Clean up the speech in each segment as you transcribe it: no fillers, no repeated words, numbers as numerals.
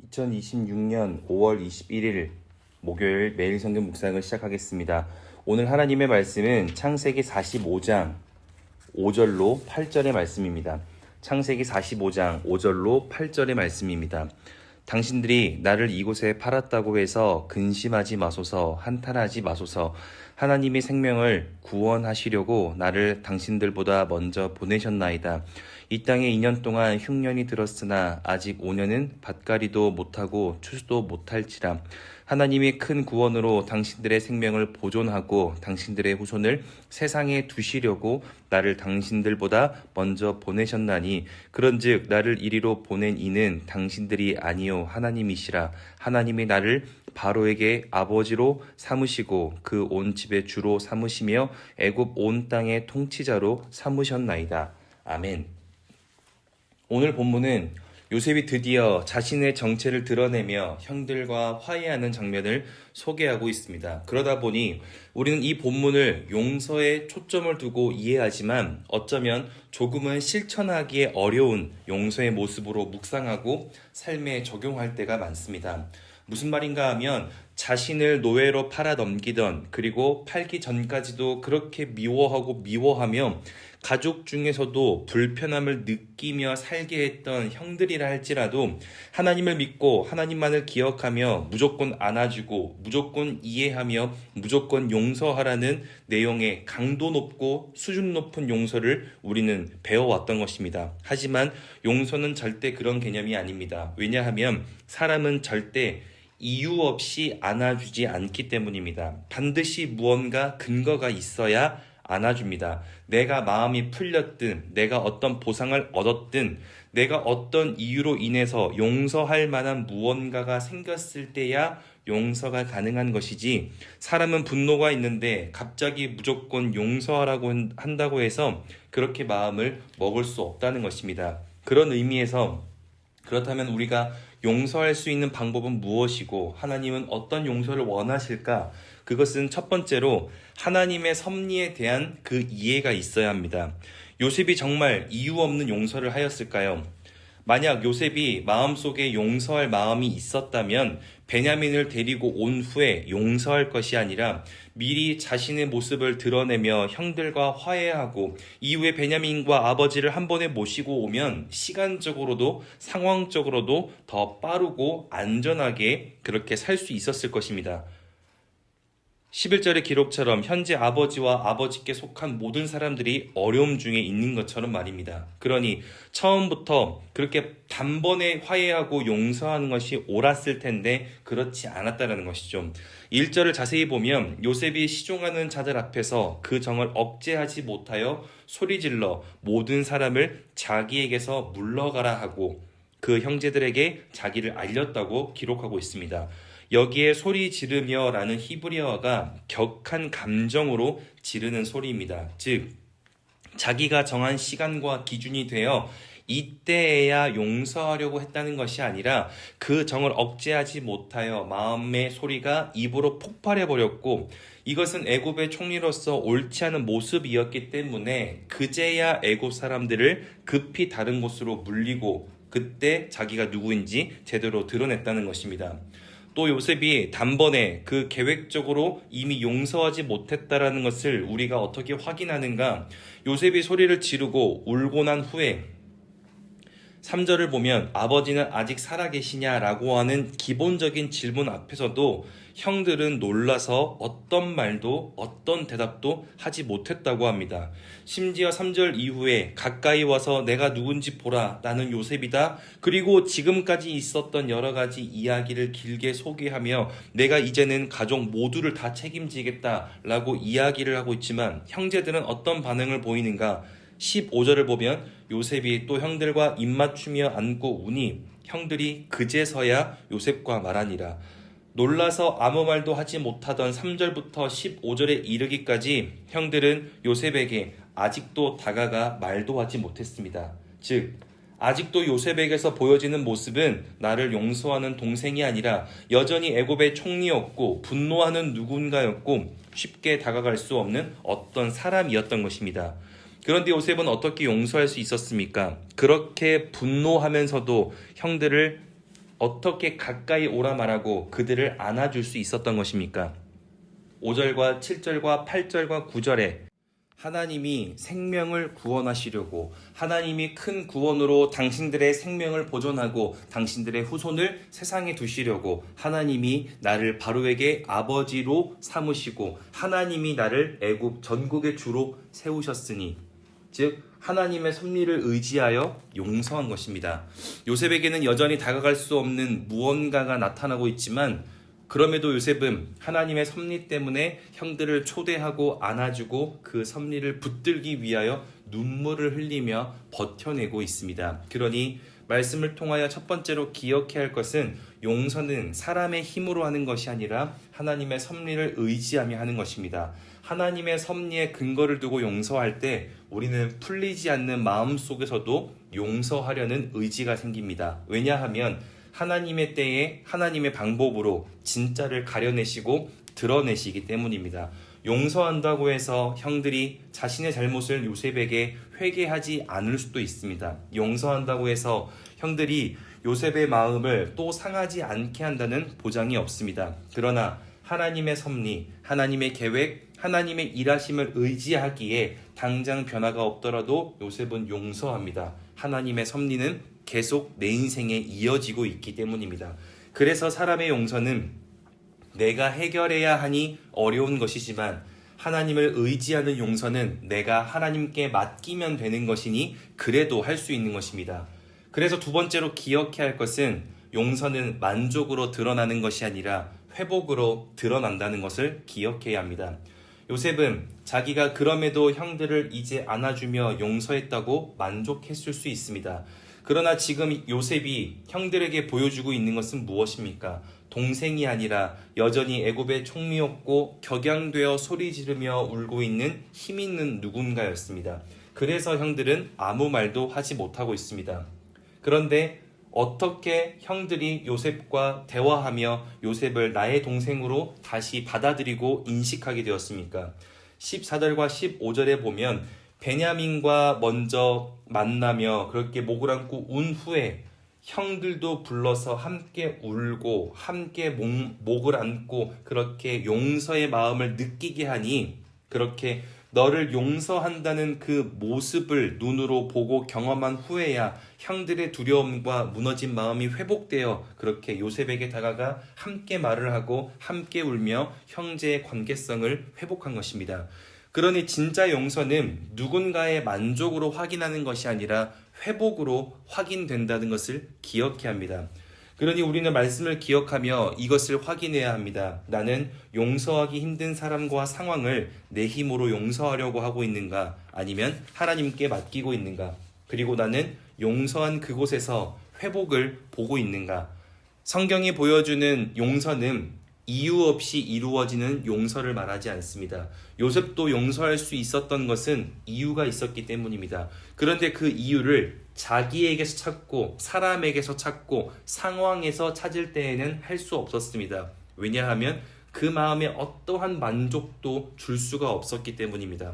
2026년 5월 21일 목요일 매일 성경 묵상을 시작하겠습니다. 오늘 하나님의 말씀은 창세기 45장 5절로 8절의 말씀입니다. 창세기 45장 5절로 8절의 말씀입니다. 당신들이 나를 이곳에 팔았다고 해서 근심하지 마소서, 한탄하지 마소서. 하나님이 생명을 구원하시려고 나를 당신들보다 먼저 보내셨나이다. 이 땅에 2년 동안 흉년이 들었으나 아직 5년은 밭갈이도 못하고 추수도 못할지라. 하나님이 큰 구원으로 당신들의 생명을 보존하고 당신들의 후손을 세상에 두시려고 나를 당신들보다 먼저 보내셨나니, 그런즉 나를 이리로 보낸 이는 당신들이 아니요 하나님이시라. 하나님이 나를 바로에게 아버지로 삼으시고 그 온 집의 주로 삼으시며 애굽 온 땅의 통치자로 삼으셨나이다. 아멘. 오늘 본문은 요셉이 드디어 자신의 정체를 드러내며 형들과 화해하는 장면을 소개하고 있습니다. 그러다 보니 우리는 이 본문을 용서에 초점을 두고 이해하지만 어쩌면 조금은 실천하기에 어려운 용서의 모습으로 묵상하고 삶에 적용할 때가 많습니다. 무슨 말인가 하면 자신을 노예로 팔아 넘기던, 그리고 팔기 전까지도 그렇게 미워하며 가족 중에서도 불편함을 느끼며 살게 했던 형들이라 할지라도 하나님을 믿고 하나님만을 기억하며 무조건 안아주고 무조건 이해하며 무조건 용서하라는 내용의 강도 높고 수준 높은 용서를 우리는 배워왔던 것입니다. 하지만 용서는 절대 그런 개념이 아닙니다. 왜냐하면 사람은 절대 이유 없이 안아주지 않기 때문입니다. 반드시 무언가 근거가 있어야 안아줍니다. 내가 마음이 풀렸든, 내가 어떤 보상을 얻었든, 내가 어떤 이유로 인해서 용서할 만한 무언가가 생겼을 때야 용서가 가능한 것이지, 사람은 분노가 있는데 갑자기 무조건 용서하라고 한다고 해서 그렇게 마음을 먹을 수 없다는 것입니다. 그런 의미에서 그렇다면 우리가 용서할 수 있는 방법은 무엇이고 하나님은 어떤 용서를 원하실까? 그것은 첫 번째로 하나님의 섭리에 대한 그 이해가 있어야 합니다. 요셉이 정말 이유 없는 용서를 하였을까요? 만약 요셉이 마음속에 용서할 마음이 있었다면 베냐민을 데리고 온 후에 용서할 것이 아니라 미리 자신의 모습을 드러내며 형들과 화해하고 이후에 베냐민과 아버지를 한 번에 모시고 오면 시간적으로도 상황적으로도 더 빠르고 안전하게 그렇게 살 수 있었을 것입니다. 11절의 기록처럼 현재 아버지와 아버지께 속한 모든 사람들이 어려움 중에 있는 것처럼 말입니다. 그러니 처음부터 그렇게 단번에 화해하고 용서하는 것이 옳았을 텐데 그렇지 않았다는 것이죠. 1절을 자세히 보면 요셉이 시종하는 자들 앞에서 그 정을 억제하지 못하여 소리질러 모든 사람을 자기에게서 물러가라 하고 그 형제들에게 자기를 알렸다고 기록하고 있습니다. 여기에 소리 지르며 라는 히브리어가 격한 감정으로 지르는 소리입니다. 즉 자기가 정한 시간과 기준이 되어 이때에야 용서하려고 했다는 것이 아니라 그 정을 억제하지 못하여 마음의 소리가 입으로 폭발해버렸고, 이것은 애굽의 총리로서 옳지 않은 모습이었기 때문에 그제야 애굽 사람들을 급히 다른 곳으로 물리고 그때 자기가 누구인지 제대로 드러냈다는 것입니다. 또 요셉이 단번에 그 계획적으로 이미 용서하지 못했다라는 것을 우리가 어떻게 확인하는가? 요셉이 소리를 지르고 울고 난 후에 3절을 보면 아버지는 아직 살아계시냐라고 하는 기본적인 질문 앞에서도 형들은 놀라서 어떤 말도 어떤 대답도 하지 못했다고 합니다. 심지어 3절 이후에 가까이 와서 내가 누군지 보라, 나는 요셉이다. 그리고 지금까지 있었던 여러 가지 이야기를 길게 소개하며 내가 이제는 가족 모두를 다 책임지겠다라고 이야기를 하고 있지만 형제들은 어떤 반응을 보이는가? 15절을 보면 요셉이 또 형들과 입맞추며 안고 우니 형들이 그제서야 요셉과 말하니라. 놀라서 아무 말도 하지 못하던 3절부터 15절에 이르기까지 형들은 요셉에게 아직도 다가가 말도 하지 못했습니다. 즉 아직도 요셉에게서 보여지는 모습은 나를 용서하는 동생이 아니라 여전히 애굽의 총리였고 분노하는 누군가였고 쉽게 다가갈 수 없는 어떤 사람이었던 것입니다. 그런데 요셉은 어떻게 용서할 수 있었습니까? 그렇게 분노하면서도 형들을 어떻게 가까이 오라 말하고 그들을 안아줄 수 있었던 것입니까? 5절과 7절과 8절과 9절에 하나님이 생명을 구원하시려고, 하나님이 큰 구원으로 당신들의 생명을 보존하고 당신들의 후손을 세상에 두시려고 하나님이 나를 바로에게 아버지로 삼으시고 하나님이 나를 애굽 전국의 주로 세우셨으니, 즉 하나님의 섭리를 의지하여 용서한 것입니다. 요셉에게는 여전히 다가갈 수 없는 무언가가 나타나고 있지만, 그럼에도 요셉은 하나님의 섭리 때문에 형들을 초대하고 안아주고 그 섭리를 붙들기 위하여 눈물을 흘리며 버텨내고 있습니다. 그러니 말씀을 통하여 첫 번째로 기억해야 할 것은, 용서는 사람의 힘으로 하는 것이 아니라 하나님의 섭리를 의지하며 하는 것입니다. 하나님의 섭리에 근거를 두고 용서할 때 우리는 풀리지 않는 마음 속에서도 용서하려는 의지가 생깁니다. 왜냐하면 하나님의 때에 하나님의 방법으로 진짜를 가려내시고 드러내시기 때문입니다. 용서한다고 해서 형들이 자신의 잘못을 요셉에게 회개하지 않을 수도 있습니다. 용서한다고 해서 형들이 요셉의 마음을 또 상하지 않게 한다는 보장이 없습니다. 그러나 하나님의 섭리, 하나님의 계획, 하나님의 일하심을 의지하기에 당장 변화가 없더라도 요셉은 용서합니다. 하나님의 섭리는 계속 내 인생에 이어지고 있기 때문입니다. 그래서 사람의 용서는 내가 해결해야 하니 어려운 것이지만, 하나님을 의지하는 용서는 내가 하나님께 맡기면 되는 것이니 그래도 할 수 있는 것입니다. 그래서 두 번째로 기억해야 할 것은, 용서는 만족으로 드러나는 것이 아니라 회복으로 드러난다는 것을 기억해야 합니다. 요셉은 자기가 그럼에도 형들을 이제 안아주며 용서했다고 만족했을 수 있습니다. 그러나 지금 요셉이 형들에게 보여주고 있는 것은 무엇입니까? 동생이 아니라 여전히 애굽의 총리였고 격양되어 소리 지르며 울고 있는 힘 있는 누군가였습니다. 그래서 형들은 아무 말도 하지 못하고 있습니다. 그런데 어떻게 형들이 요셉과 대화하며 요셉을 나의 동생으로 다시 받아들이고 인식하게 되었습니까? 14절과 15절에 보면 베냐민과 먼저 만나며 그렇게 목을 안고 운 후에 형들도 불러서 함께 울고 함께 목을 안고 그렇게 용서의 마음을 느끼게 하니, 그렇게 너를 용서한다는 그 모습을 눈으로 보고 경험한 후에야 형들의 두려움과 무너진 마음이 회복되어 그렇게 요셉에게 다가가 함께 말을 하고 함께 울며 형제의 관계성을 회복한 것입니다. 그러니 진짜 용서는 누군가의 만족으로 확인하는 것이 아니라 회복으로 확인된다는 것을 기억해야 합니다. 그러니 우리는 말씀을 기억하며 이것을 확인해야 합니다. 나는 용서하기 힘든 사람과 상황을 내 힘으로 용서하려고 하고 있는가, 아니면 하나님께 맡기고 있는가? 그리고 나는 용서한 그곳에서 회복을 보고 있는가? 성경이 보여주는 용서는 이유 없이 이루어지는 용서를 말하지 않습니다. 요셉도 용서할 수 있었던 것은 이유가 있었기 때문입니다. 그런데 그 이유를 자기에게서 찾고 사람에게서 찾고 상황에서 찾을 때에는 할 수 없었습니다. 왜냐하면 그 마음에 어떠한 만족도 줄 수가 없었기 때문입니다.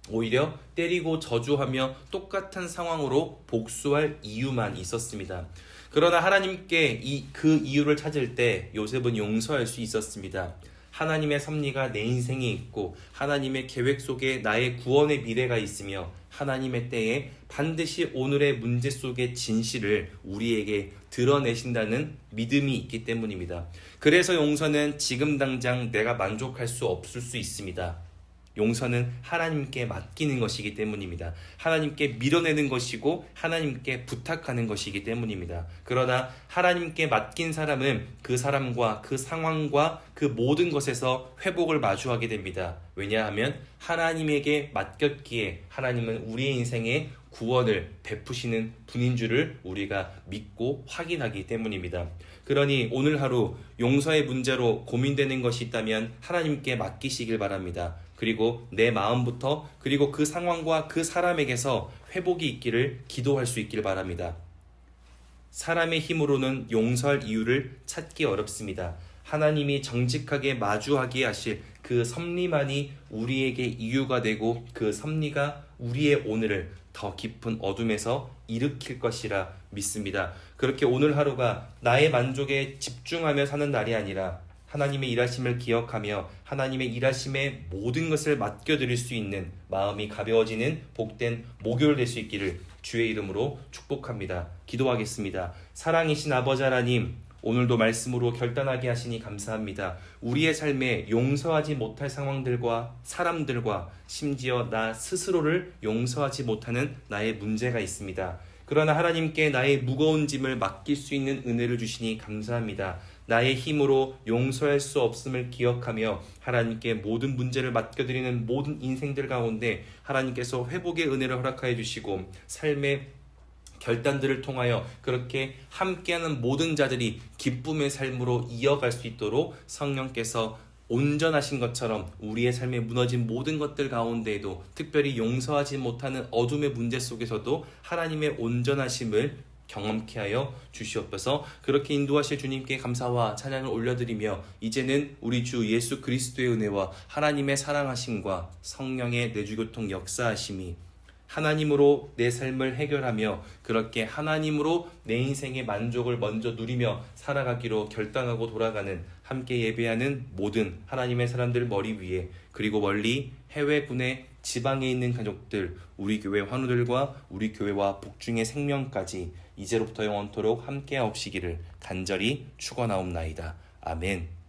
오히려 때리고 저주하며 똑같은 상황으로 복수할 이유만 있었습니다. 그러나 하나님께 그 이유를 찾을 때 요셉은 용서할 수 있었습니다. 하나님의 섭리가 내 인생에 있고 하나님의 계획 속에 나의 구원의 미래가 있으며 하나님의 때에 반드시 오늘의 문제 속의 진실을 우리에게 드러내신다는 믿음이 있기 때문입니다. 그래서 용서는 지금 당장 내가 만족할 수 없을 수 있습니다. 용서는 하나님께 맡기는 것이기 때문입니다. 하나님께 밀어내는 것이고 하나님께 부탁하는 것이기 때문입니다. 그러나 하나님께 맡긴 사람은 그 사람과 그 상황과 그 모든 것에서 회복을 마주하게 됩니다. 왜냐하면 하나님에게 맡겼기에 하나님은 우리의 인생에 구원을 베푸시는 분인 줄을 우리가 믿고 확인하기 때문입니다. 그러니 오늘 하루 용서의 문제로 고민되는 것이 있다면 하나님께 맡기시길 바랍니다. 그리고 내 마음부터, 그리고 그 상황과 그 사람에게서 회복이 있기를 기도할 수 있길 바랍니다. 사람의 힘으로는 용서할 이유를 찾기 어렵습니다. 하나님이 정직하게 마주하게 하실 그 섭리만이 우리에게 이유가 되고 그 섭리가 우리의 오늘을 더 깊은 어둠에서 일으킬 것이라 믿습니다. 그렇게 오늘 하루가 나의 만족에 집중하며 사는 날이 아니라 하나님의 일하심을 기억하며 하나님의 일하심에 모든 것을 맡겨드릴 수 있는 마음이 가벼워지는 복된 목요일 될 수 있기를 주의 이름으로 축복합니다. 기도하겠습니다. 사랑이신 아버지 하나님, 오늘도 말씀으로 결단하게 하시니 감사합니다. 우리의 삶에 용서하지 못할 상황들과 사람들과 심지어 나 스스로를 용서하지 못하는 나의 문제가 있습니다. 그러나 하나님께 나의 무거운 짐을 맡길 수 있는 은혜를 주시니 감사합니다. 나의 힘으로 용서할 수 없음을 기억하며 하나님께 모든 문제를 맡겨드리는 모든 인생들 가운데 하나님께서 회복의 은혜를 허락하여 주시고 삶의 결단들을 통하여 그렇게 함께하는 모든 자들이 기쁨의 삶으로 이어갈 수 있도록 성령께서 온전하신 것처럼 우리의 삶에 무너진 모든 것들 가운데에도 특별히 용서하지 못하는 어둠의 문제 속에서도 하나님의 온전하심을 경험케 하여 주시옵소서. 그렇게 인도하실 주님께 감사와 찬양을 올려드리며 이제는 우리 주 예수 그리스도의 은혜와 하나님의 사랑하심과 성령의 내주교통 역사하심이 하나님으로 내 삶을 해결하며 그렇게 하나님으로 내 인생의 만족을 먼저 누리며 살아가기로 결단하고 돌아가는 함께 예배하는 모든 하나님의 사람들 머리 위에 그리고 멀리 해외 군의 지방에 있는 가족들 우리 교회 환우들과 우리 교회와 복중의 생명까지 이제로부터 영원토록 함께 하옵시기를 간절히 축원하옵나이다. 아멘.